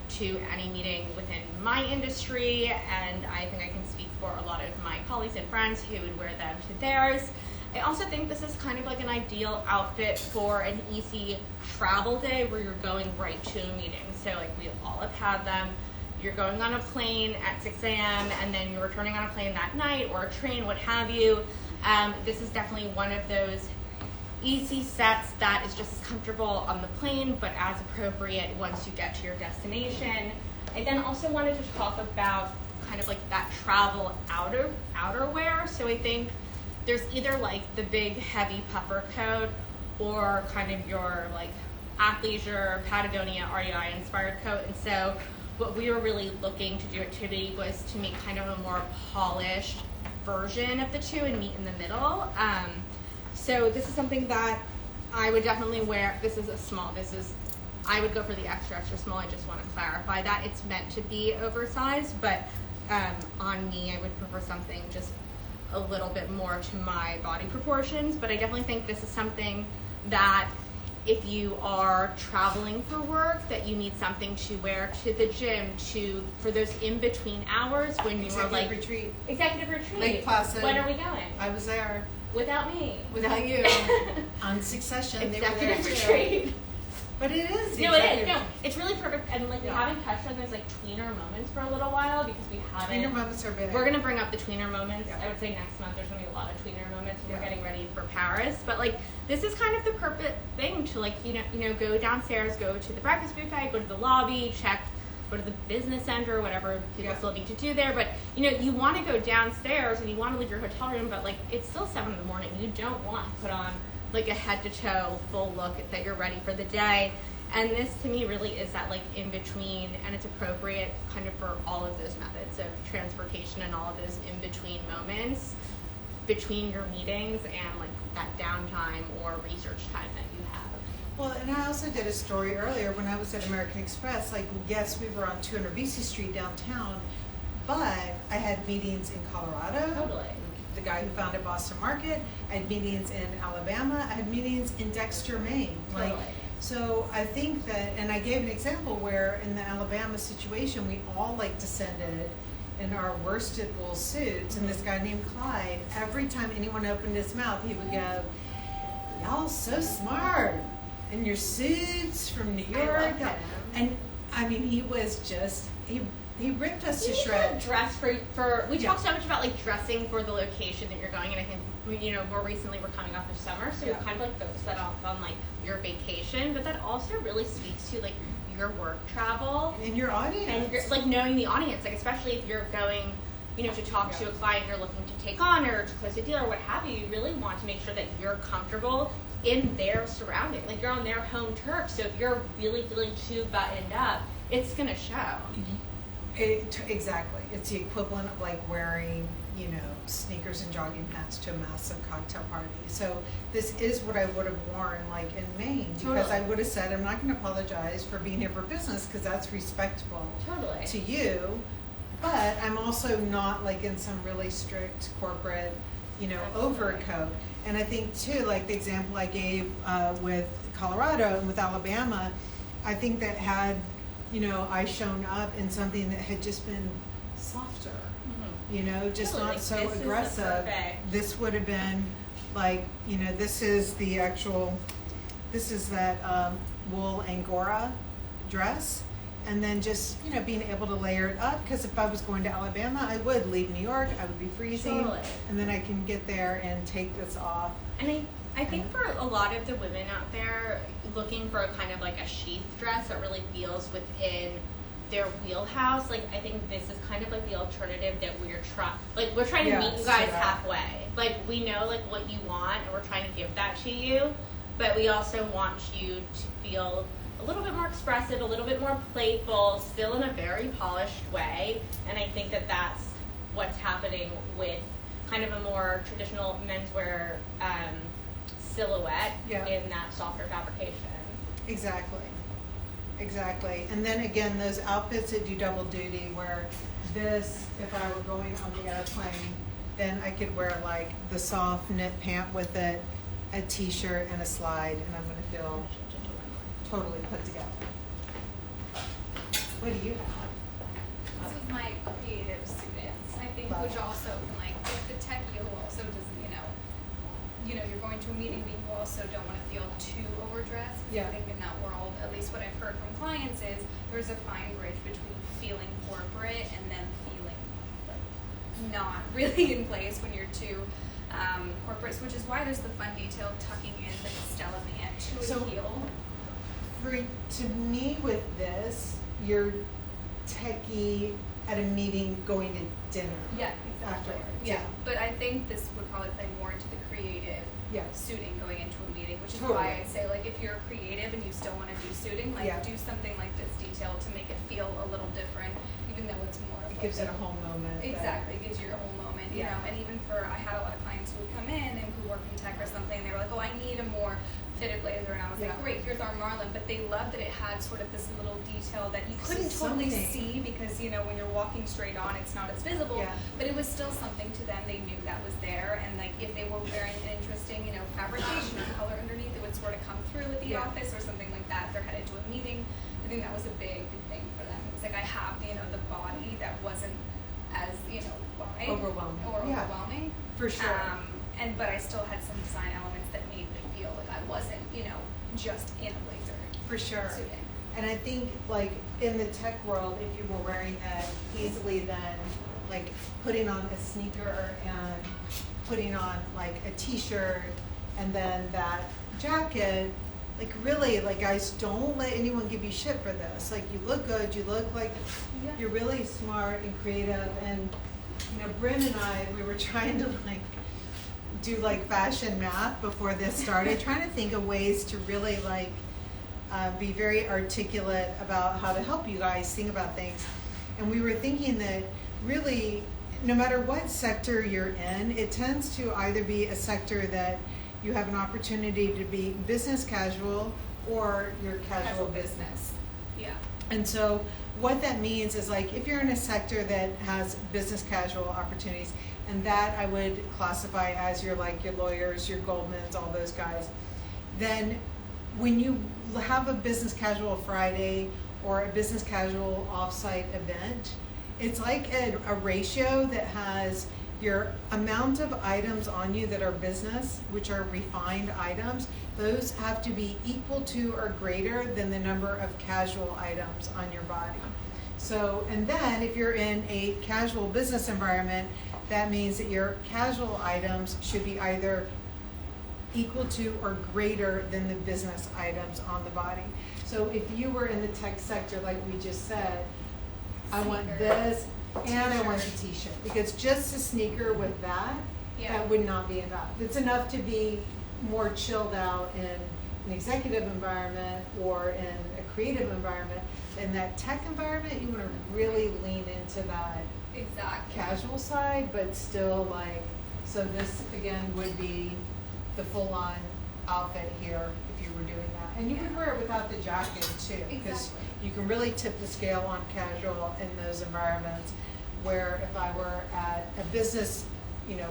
to any meeting within my industry, and I think I can speak for a lot of my colleagues and friends who would wear them to theirs. I also think this is kind of like an ideal outfit for an easy travel day where you're going right to a meeting. So like we all have had them. You're going on a plane at 6 a.m. and then you're returning on a plane that night, or a train, what have you. This is definitely one of those easy sets that is just as comfortable on the plane, but as appropriate once you get to your destination. I then also wanted to talk about kind of like that travel outerwear. So I think there's either like the big heavy puffer coat or kind of your like athleisure Patagonia REI inspired coat. And so what we were really looking to do at Tibi was to make kind of a more polished version of the two and meet in the middle. So this is something that I would definitely wear. This is a small. I would go for the extra small. I just want to clarify that it's meant to be oversized, but on me, I would prefer something just a little bit more to my body proportions. But I definitely think this is something that if you are traveling for work, that you need something to wear to the gym, for those in-between hours when you are like... retreat. Executive retreat. Lake Placid. When are we going? I was there. Without me. Without you. On Succession, they were there Executive too. retreat. But it is. No, it is. No, it's really perfect. And like we Yeah. haven't touched on those like tweener moments for a little while because we haven't. Tweener moments are big. We're gonna bring up the tweener moments. Yeah. I would say next month there's gonna be a lot of tweener moments when Yeah. we're getting ready for Paris. But like this is kind of the perfect thing to like you know go downstairs, go to the breakfast buffet, go to the lobby, go to the business center, whatever people still need to do there. But you want to go downstairs and you want to leave your hotel room, but like it's still 7 a.m. You don't want to put on like a head to toe full look that you're ready for the day. And this to me really is that like in between, and it's appropriate kind of for all of those methods of transportation and all of those in between moments between your meetings and like that downtime or research time that you have. Well, and I also did a story earlier when I was at American Express. Like, yes, we were on 200 BC Street downtown, but I had meetings in Colorado. Totally. The guy who founded Boston Market. I had meetings in Alabama. I had meetings in Dexter, Maine. Totally. Like, so I think that, and I gave an example where in the Alabama situation, we all like descended in our worsted wool suits, and this guy named Clyde, every time anyone opened his mouth, he would go, "Y'all so smart in your suits from New York." I love him. And I mean, he was just, he ripped us to shreds. Dress for we talk so much about like dressing for the location that you're going, and I think more recently we're coming off of summer, so we kind of like focus that off on like your vacation, but that also really speaks to like your work travel In your audience. and you're, like knowing the audience, like especially if you're going to talk to a client you're looking to take on or to close a deal or what have you. You really want to make sure that you're comfortable in their surrounding, like you're on their home turf. So if you're really feeling too buttoned up, it's gonna show. Exactly. It's the equivalent of like wearing, sneakers and jogging pants to a massive cocktail party. So this is what I would have worn like in Maine, because I would have said, I'm not going to apologize for being here for business because that's respectful to you, but I'm also not like in some really strict corporate, overcoat. And I think too, like the example I gave with Colorado and with Alabama, I think that had I shown up in something that had just been softer, just Totally, not like, so this is the aggressive. perfect- This would have been like, this is that wool Angora dress. And then just, being able to layer it up, because if I was going to Alabama, I would leave New York, I would be freezing. Totally. And then I can get there and take this off. And I think for a lot of the women out there looking for a kind of like a sheath dress that really feels within their wheelhouse, like I think this is kind of like the alternative that we're trying to meet you guys halfway. Like we know like what you want and we're trying to give that to you, but we also want you to feel a little bit more expressive, a little bit more playful, still in a very polished way. And I think that that's what's happening with kind of a more traditional menswear silhouette in that softer fabrication. Exactly. And then again, those outfits that do double duty, where this, if I were going on the airplane, then I could wear like the soft knit pant with it, a t-shirt and a slide, and I'm going to feel totally put together. What do you have? This was my creative students, I think, which also like the techie who also doesn't, you're going to a meeting, but you also don't want to feel too overdressed. Yeah. I think in that world, at least what I've heard from clients is there's a fine bridge between feeling corporate and then feeling like not really in place when you're too corporate, which is why there's the fun detail of tucking in the Stella band to a heel. To me with this, you're techie at a meeting going to dinner. Yeah, exactly. Afterwards. Yeah, but I think this would probably play more into the creative suiting going into a meeting, which is why I'd say like if you're creative and you still want to do suiting, like do something like this detail to make it feel a little different, even though it's more. It gives it a whole moment. Exactly, it gives you a whole moment, you know. And even I had a lot of clients who would come in and who work in tech or something. They were like, oh, I need a more fitted blazer, and I was Yeah. like, great, here's our marlin. But they loved that it had sort of this little detail that you This couldn't is totally something. see because, you know, when you're walking straight on, it's not as visible. Yeah. But it was still something to them. They knew that was there. And like if they were wearing an interesting, you know, fabrication or color underneath, it would sort of come through at the Yeah. office or something like that. If they're headed to a meeting. I think that was a big thing for them. It's like I have, you know, the body that wasn't as, you know, wide Overwhelming. or Yeah. overwhelming. For sure. But I still had some design elements that made me feel like I wasn't, you know, just in a blazer. For sure. Suiting. And I think, like, in the tech world, if you were wearing that, easily then, like, putting on a sneaker and putting on, like, a t-shirt and then that jacket, like, really, like, guys, don't let anyone give you shit for this. Like, you look good, you look like Yeah. you're really smart and creative. And, you know, Bryn and I, we were trying to, like, do, like, fashion math before this started, trying to think of ways to really, like, be very articulate about how to help you guys think about things. And we were thinking that really, no matter what sector you're in, it tends to either be a sector that you have an opportunity to be business casual or your casual business. Yeah. And so what that means is, like, if you're in a sector that has business casual opportunities, and that I would classify as your, like, your lawyers, your Goldmans, all those guys, then when you have a business casual Friday or a business casual offsite event, it's like a ratio that has your amount of items on you that are business, which are refined items. Those have to be equal to or greater than the number of casual items on your body. So, and then if you're in a casual business environment, that means that your casual items should be either equal to or greater than the business items on the body. So if you were in the tech sector, like we just said, I want Sneaker. this and I want the t-shirt, because just a sneaker with that, Yeah. that would not be enough. It's enough to be more chilled out in an executive environment or in a creative environment. In that tech environment, you want to really lean into that Exactly. casual side, but still, like, so this again would be the full-on outfit here if you were doing that. And you could wear it without the jacket too, because Exactly. you can really tip the scale on casual in those environments, where if I were at a business, you know,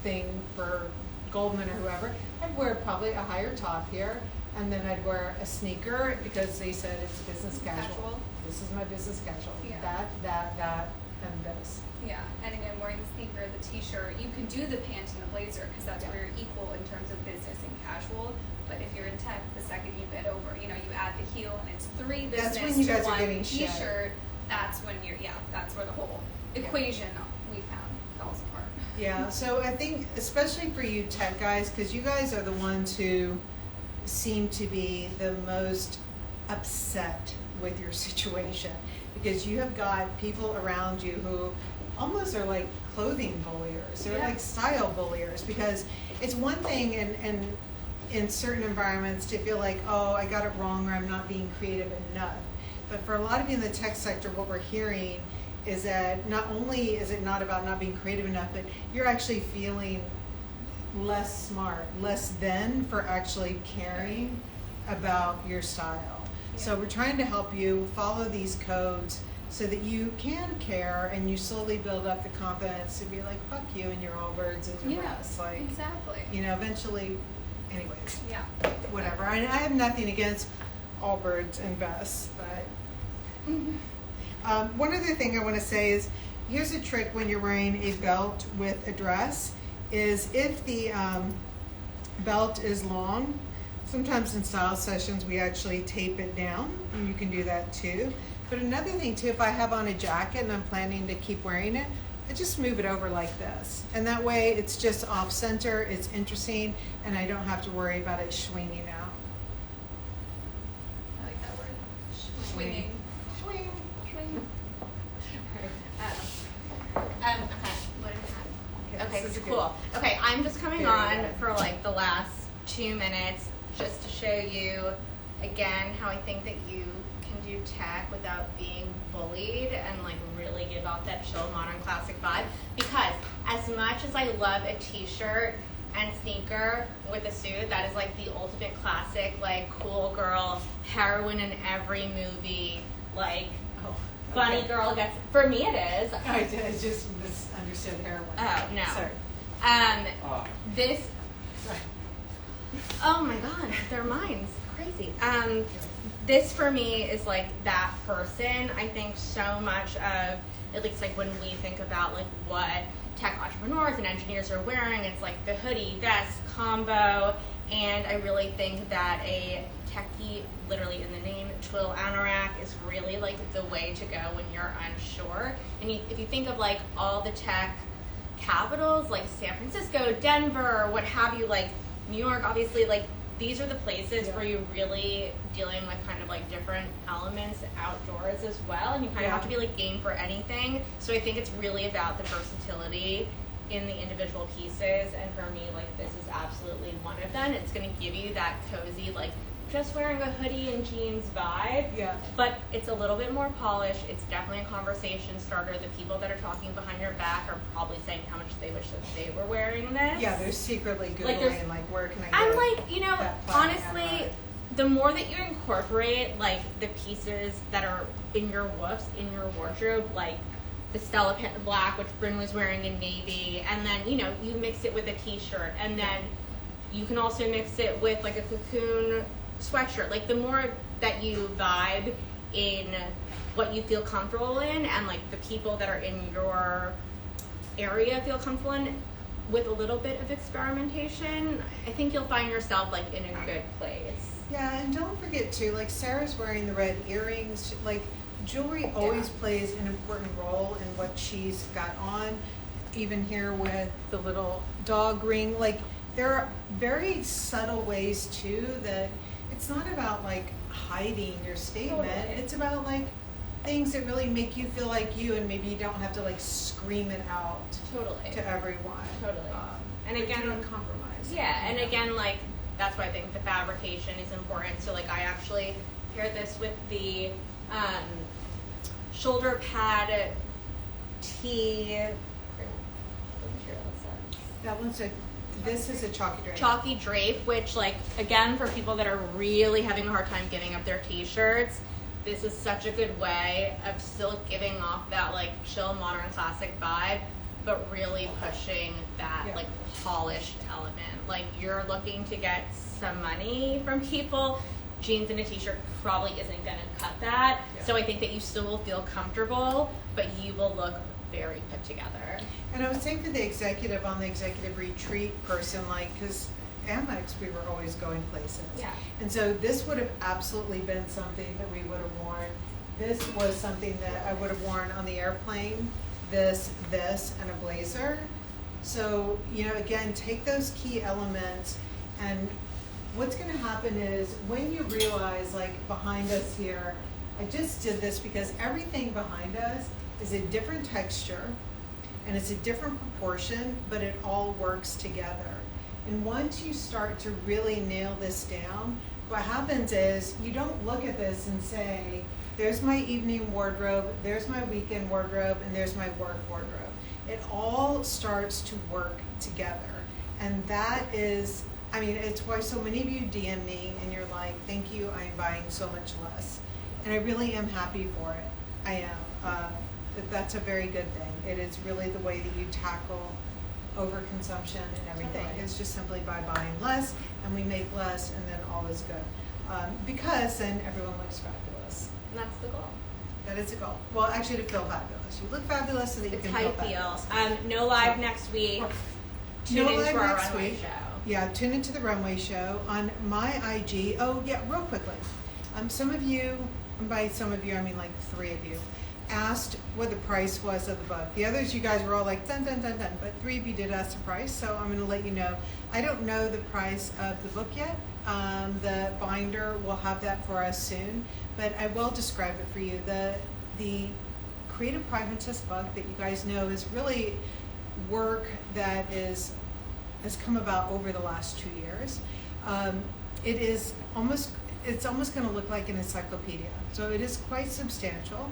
thing for Goldman or whoever, I'd wear probably a higher top here, and then I'd wear a sneaker because they said it's business casual. Casual. This is my business casual. Yeah. That, and this. Yeah, and again, wearing the sneaker, the t-shirt, you can do the pants and the blazer because that's Yeah. where you're equal in terms of business and casual. But if you're in tech, the second you get over, you know, you add the heel and it's 3 business That's when you guys to are 1 getting shit. t-shirt. That's when that's where the whole equation we found falls apart. Yeah, so I think especially for you tech guys, because you guys are the ones who seem to be the most upset with your situation, because you have got people around you who almost are like clothing bulliers. They're Yeah. like style bulliers, because it's one thing in certain environments to feel like, oh, I got it wrong or I'm not being creative enough. But for a lot of you in the tech sector, what we're hearing is that not only is it not about not being creative enough, but you're actually feeling less smart, less than for actually caring about your style. So we're trying to help you follow these codes so that you can care and you slowly build up the confidence to be like, fuck you and your Allbirds and your vests. Like, exactly. you know, eventually, anyways, Yeah. whatever. I have nothing against Allbirds and vests, but one other thing I want to say is, here's a trick when you're wearing a belt with a dress, is if the belt is long, sometimes in style sessions we actually tape it down, and you can do that too. But another thing too, if I have on a jacket and I'm planning to keep wearing it, I just move it over like this. And that way it's just off center, it's interesting, and I don't have to worry about it swinging out. I like that word. Swinging. Swing, swing. Okay. What did I have? Okay, this is cool. Okay, I'm just coming Very on good. for like the last 2 minutes just to show you again how I think that you can do tech without being bullied and like really give off that chill modern classic vibe. Because as much as I love a t-shirt and sneaker with a suit, that is like the ultimate classic, like cool girl, heroine in every movie, like funny girl gets, for me it is. I just misunderstood heroin. Oh, no. Sorry. This, Sorry. oh my god, their minds, crazy. This for me is like that person. I think so much of, at least like when we think about like what tech entrepreneurs and engineers are wearing, it's like the hoodie, vest, combo, and I really think that a techie, literally in the name, twill anorak is really like the way to go when you're unsure. And if you think of like all the tech capitals, like San Francisco, Denver, what have you, like New York, obviously, like these are the places where you're really dealing with kind of like different elements outdoors as well, and you kind of have to be like game for anything. So I think it's really about the versatility in the individual pieces, and for me, like this is absolutely one of them. It's going to give you that cozy, like just wearing a hoodie and jeans vibe, but it's a little bit more polished. It's definitely a conversation starter. The people that are talking behind your back are probably saying how much they wish that they were wearing this. Yeah, they're secretly Googling, like where can I I'm get like, you know, honestly, the more that you incorporate like the pieces that are in your woofs, in your wardrobe, like the Stella black, which Bryn was wearing in navy, and then, you know, you mix it with a t-shirt, and then you can also mix it with like a cocoon sweatshirt. Like the more that you vibe in what you feel comfortable in, and like the people that are in your area feel comfortable in, with a little bit of experimentation, I think you'll find yourself like in a good place. Yeah, and don't forget too, like Sarah's wearing the red earrings, like jewelry always plays an important role in what she's got on. Even here with the little dog ring, like there are very subtle ways too that it's not about like hiding your statement. Totally. It's about like things that really make you feel like you, and maybe you don't have to like scream it out to everyone. Totally. And but again, you don't compromise. Yeah, and again, like that's why I think the fabrication is important. So like I actually paired this with the shoulder pad tee. That one's this is a chalky drape. Chalky drape, which like again for people that are really having a hard time giving up their t-shirts, this is such a good way of still giving off that like chill modern classic vibe, but really pushing that like polished element. Like you're looking to get some money from people, jeans and a t-shirt probably isn't going to cut that. So I think that you still will feel comfortable, but you will look very put together. And I would say for the executive, on the executive retreat person, like, because Amex, we were always going places. Yeah. And so this would have absolutely been something that we would have worn. This was something that I would have worn on the airplane, this, and a blazer. So, you know, again, take those key elements, and what's going to happen is when you realize, like behind us here, I just did this because everything behind us is a different texture and it's a different proportion, but it all works together. And once you start to really nail this down, what happens is you don't look at this and say, there's my evening wardrobe, there's my weekend wardrobe, and there's my work wardrobe. It all starts to work together. And that is, I mean, it's why so many of you DM me and you're like, thank you, I'm buying so much less. And I really am happy for it. I am. That's a very good thing. It is really the way that you tackle overconsumption and everything. Totally. It's just simply by buying less, and we make less, and then all is good. Because then everyone looks fabulous. And that's the goal. That is a goal. Well, actually, to feel fabulous. You look fabulous so that you It's can feel tight feel. fabulous. No live next week. Tune No into live our next runway week. show. Yeah, tune into the runway show on my IG. Oh, yeah, real quickly. Some of you, and by some of you, I mean like 3 of you, asked what the price was of the book. The others, you guys were all like, dun, dun, dun, dun, but 3 of you did ask the price, so I'm going to let you know. I don't know the price of the book yet. The binder will have that for us soon, but I will describe it for you. The Creative Pragmatist book that you guys know is really work that has come about over the last 2 years. It's almost going to look like an encyclopedia. So it is quite substantial.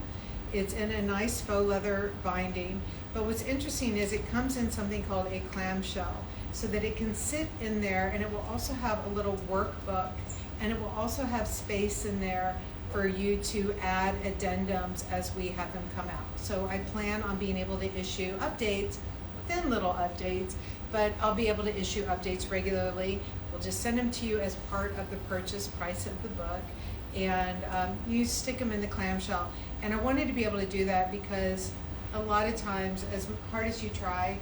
It's in a nice faux leather binding. But what's interesting is it comes in something called a clamshell, so that it can sit in there, and it will also have a little workbook, and it will also have space in there for you to add addendums as we have them come out. So I plan on being able to issue updates, thin little updates, but I'll be able to issue updates regularly. We'll just send them to you as part of the purchase price of the book, and you stick them in the clamshell. And I wanted to be able to do that because a lot of times, as hard as you try,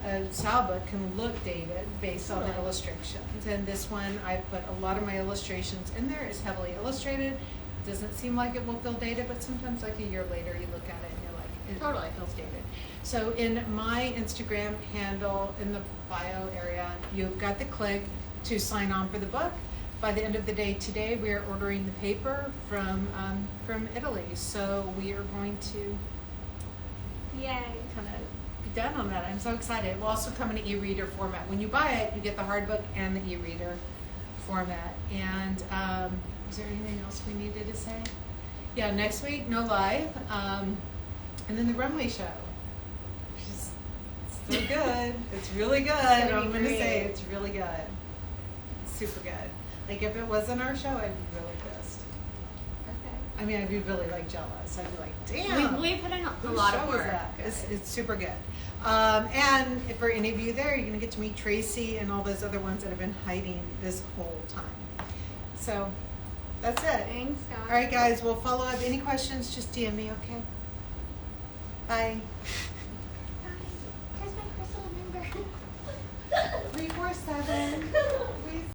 a style book can look dated based on the illustrations. And this one, I put a lot of my illustrations in there. It's heavily illustrated. It doesn't seem like it will feel dated, but sometimes like a year later you look at it and you're like, it totally feels dated. So in my Instagram handle, in the bio area, you've got the click to sign on for the book. By the end of the day today, we are ordering the paper from Italy. So we are going to Yay. kind of be done on that. I'm so excited. It will also come in an e-reader format. When you buy it, you get the hard book and the e-reader format. And is there anything else we needed to say? Yeah, next week, no live. And then the runway show, which is so good. It's really good. I'm going to say it's really good. It's super good. Like if it wasn't our show, I'd be really pissed. I mean, I'd be really like jealous. I'd be like, damn. We put in a whose lot show of is work. that? It's super good. And for any of you there, you're going to get to meet Tracy and all those other ones that have been hiding this whole time. So that's it. Thanks, guys. All right, guys, we'll follow up. Any questions, just DM me, okay? Bye. Here's my personal number. 347.